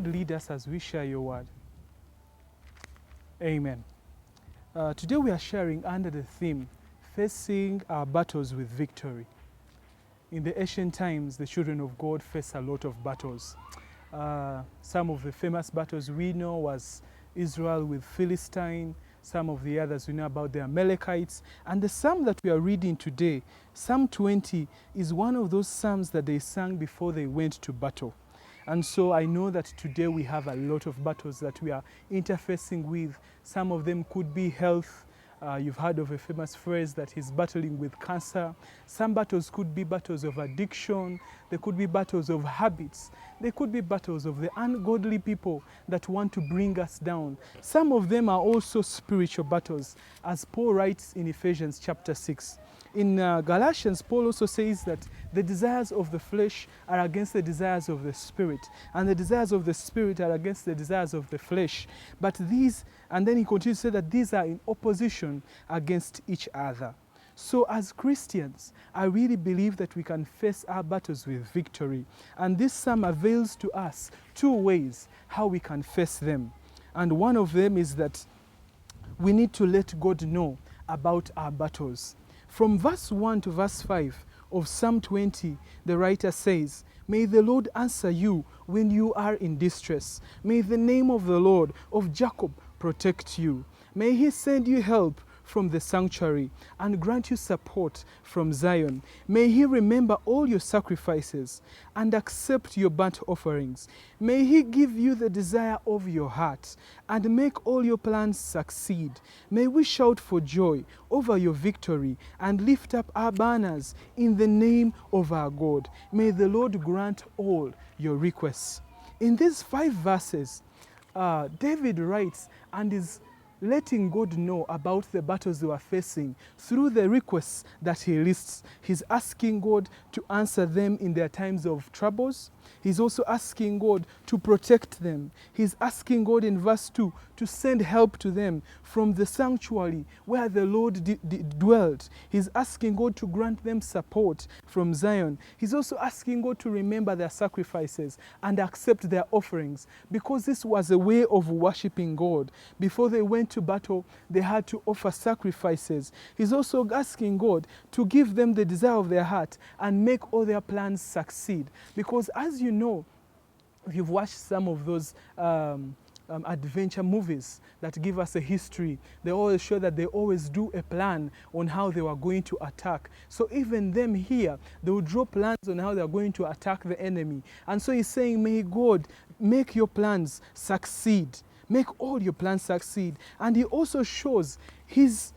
Lord lead us as we share your word. Amen. Today we are sharing under the theme, facing our battles with victory. In the ancient times, the children of God faced a lot of battles. Some of the famous battles we know was Israel with Philistine. Some of the others we know about the Amalekites. And the psalm that we are reading today, Psalm 20, is one of those psalms that they sang before they went to battle. And so I know that today we have a lot of battles that we are interfacing with. Some of them could be health. You've heard of a famous phrase that he's battling with cancer. Some battles could be battles of addiction. There could be battles of habits. There could be battles of the ungodly people that want to bring us down. Some of them are also spiritual battles, as Paul writes in Ephesians chapter 6. In Galatians, Paul also says that the desires of the flesh are against the desires of the spirit, and the desires of the spirit are against the desires of the flesh. But these, and then he continues to say that these are in opposition against each other. So as Christians, I really believe that we can face our battles with victory. And this psalm avails to us two ways how we can face them. And one of them is that we need to let God know about our battles. From verse 1 to verse 5 of Psalm 20, the writer says, "May the Lord answer you when you are in distress. May the name of the Lord of Jacob protect you. May he send you help from the sanctuary and grant you support from Zion. May he remember all your sacrifices and accept your burnt offerings. May he give you the desire of your heart and make all your plans succeed. May we shout for joy over your victory and lift up our banners in the name of our God. May the Lord grant all your requests." In these 5 verses, David writes and is letting God know about the battles they were facing through the requests that he lists. He's asking God to answer them in their times of troubles. He's also asking God to protect them. He's asking God in verse 2 to send help to them from the sanctuary where the Lord dwelt. He's asking God to grant them support from Zion. He's also asking God to remember their sacrifices and accept their offerings, because this was a way of worshiping God. Before they went to battle, they had to offer sacrifices. He's also asking God to give them the desire of their heart and make all their plans succeed. Because as you know, if you've watched some of those adventure movies that give us a history, they always show that they always do a plan on how they were going to attack. So even them here, they will draw plans on how they are going to attack the enemy. And so he's saying, may God make your plans succeed. Make all your plans succeed. And he also shows his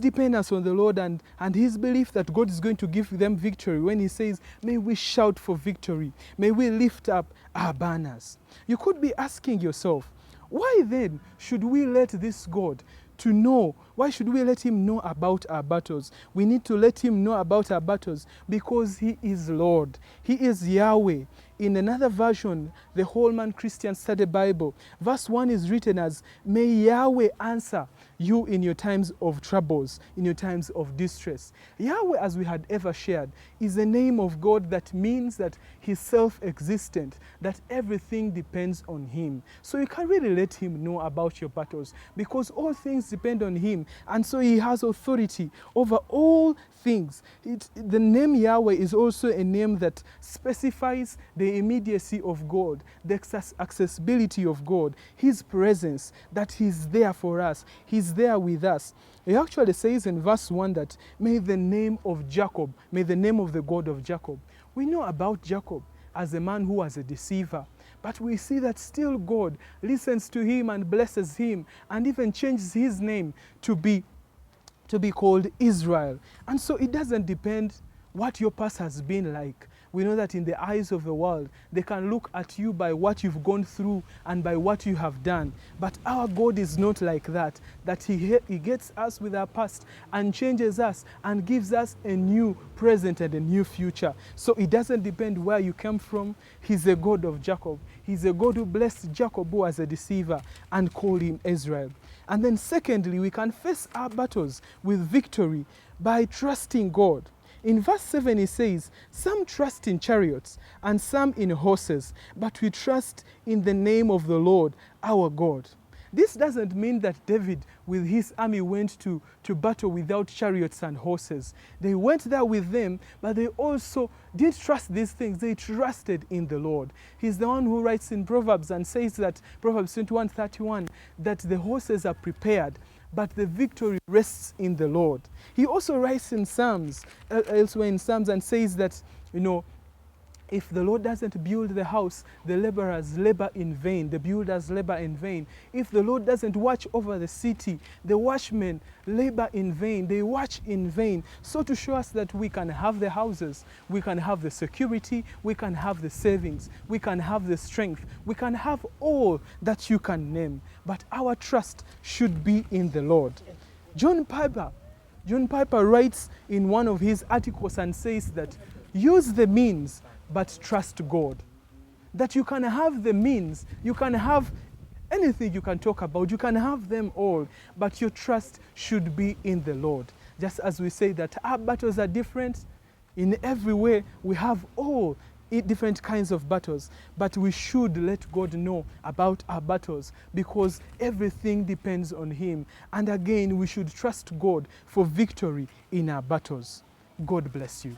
dependence on the Lord and his belief that God is going to give them victory when he says, may we shout for victory. May we lift up our banners. You could be asking yourself, why then should we let this God to know? Why should we let him know about our battles? We need to let him know about our battles because he is Lord. He is Yahweh. In another version, the Holman Christian Study Bible, verse 1 is written as, may Yahweh answer you in your times of troubles, in your times of distress. Yahweh, as we had ever shared, is a name of God that means that he's self-existent, that everything depends on him. So you can really let him know about your battles because all things depend on him. And so he has authority over all things. The name Yahweh is also a name that specifies the immediacy of God, the accessibility of God, his presence, that he's there for us, he's there with us. He actually says in verse 1 that may the name of Jacob, may the name of the God of Jacob. We know about Jacob as a man who was a deceiver. But we see that still God listens to him and blesses him and even changes his name to be called Israel. And so it doesn't depend what your past has been like. We know that in the eyes of the world, they can look at you by what you've gone through and by what you have done. But our God is not like that, that he gets us with our past and changes us and gives us a new present and a new future. So it doesn't depend where you came from. He's a God of Jacob. He's a God who blessed Jacob, who was a deceiver, and called him Israel. And then secondly, we can face our battles with victory by trusting God. In verse 7 he says, some trust in chariots and some in horses, but we trust in the name of the Lord our God. This doesn't mean that David with his army went to battle without chariots and horses. They went there with them, but they also did trust these things. They trusted in the Lord. He's the one who writes in Proverbs and says that, Proverbs 21:31, that the horses are prepared, but the victory rests in the Lord. He also writes in Psalms, elsewhere in Psalms, and says that, if the Lord doesn't build the house, the laborers labor in vain, the builders labor in vain. If the Lord doesn't watch over the city, the watchmen labor in vain, they watch in vain. So to show us that we can have the houses, we can have the security, we can have the savings, we can have the strength, we can have all that you can name. But our trust should be in the Lord. John Piper writes in one of his articles and says that use the means, but trust God. That you can have the means, you can have anything you can talk about, you can have them all, but your trust should be in the Lord. Just as we say that our battles are different, in every way we have all different kinds of battles, but we should let God know about our battles because everything depends on Him. And again, we should trust God for victory in our battles. God bless you.